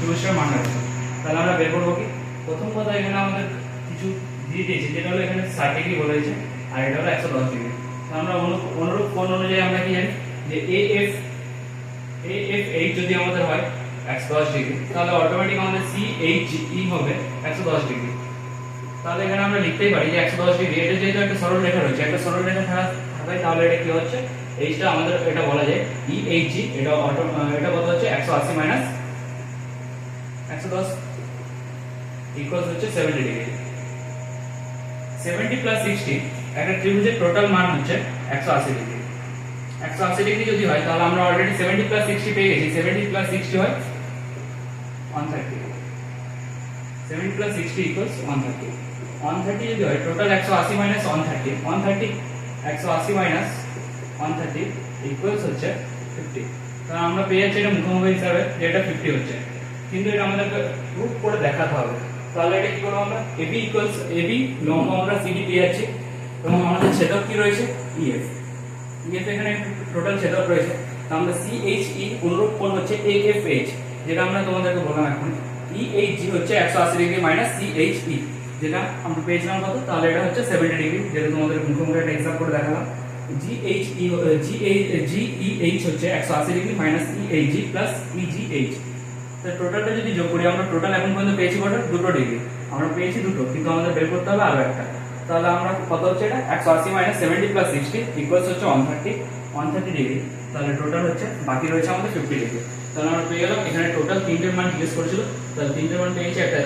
ত্রিভুজটার মান রাখবো। তাহলে আমরা বের করবো কি, প্রথম কথা এখানে আমাদের কিছু দিয়ে দিয়েছে, যেটা হলো এখানে 60 ডিগ্রি বলেছে, আর এটা হলো 110 ডিগ্রি। তো আমরা অনুরূপ কোণ অনুযায়ী আমরা কি জানি যে AF যদি আমাদের হয় 110 ডিগ্রি, তাহলে অটোমেটিক আমাদের CHE হবে 110 ডিগ্রি। তাহলে এখানে আমরা লিখতেই পারি যে 110 ডিগ্রি, এটা যেহেতু একটা সরল রেখা রয়েছে, একটা সরল রেখা থাকায় তাহলে এটা কি হচ্ছে, এইটা আমাদের এটা বলা যায় EHG, এটা কত হচ্ছে 180 মাইনাস 110 ইকুয়ালস হচ্ছে 70 ডিগ্রি। 70 প্লাস 60, একটা ত্রিভুজের টোটাল মান হচ্ছে 180 ডিগ্রি। 180 ডিগ্রি যদি হয় তাহলে আমরা অলরেডি 70 প্লাস 60 পেয়ে গেছি। 70 প্লাস 60 হয় 130। 70 প্লাস 60 ইকুয়ালস 130। 130 যদি হয়, টোটাল 180 মাইনাস 130, 180 মাইনাস 130 ইকুয়ালস হচ্ছে 50। তাহলে আমরা পেয়ে যাচ্ছি এটা মুখোমুখি হিসাবে যে এটা 50 হচ্ছে, কিন্তু এটা আমাদেরকে প্রুফ করে দেখাতে হবে। তাহলে এটা কি করব আমরা, AB লম্ব আমরা CD পেয়ে যাচ্ছি, এবং আমাদের ছেদক কি রয়েছে EF। এখানে টোটাল ছেদক রয়েছে, তো আমরা CHE অনুরূপ কোণ হচ্ছে AFH, যেটা আমরা তোমাদেরকে বললাম এখন। EHG হচ্ছে 180 ডিগ্রি মাইনাস CHE, যেটা আমরা পেয়েছিলাম কত, তাহলে এটা হচ্ছে 70 ডিগ্রি, যেটা তোমাদের মুখোমুখি একটা হিসাব করে দেখালাম। GEH হচ্ছে 180 degree minus EHG plus EGH। তো টোটালটা যদি যোগ করি, আমরা টোটাল এখন পর্যন্ত পেয়েছি কত, 2 ডিগ্রি আমরা পেয়েছি, দুটো, কিন্তু আমাদের বের করতে হবে আরো একটা। তাহলে আমরা কত হচ্ছে এটা 180 মাইনাস 70 প্লাস 60 ইকুয়ালস হচ্ছে 130 ডিগ্রি। তাহলে টোটাল হচ্ছে বাকি রয়েছে আমাদের 50 ডিগ্রি। তাহলে আমরা পেয়ে গেলাম এখানে টোটাল তিনটে মান জিজ্ঞেস করেছিল, তাহলে তিনটে মান পেয়েছি, একটা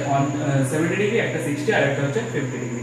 70 ডিগ্রি, একটা 60 আর একটা হচ্ছে 50 ডিগ্রি।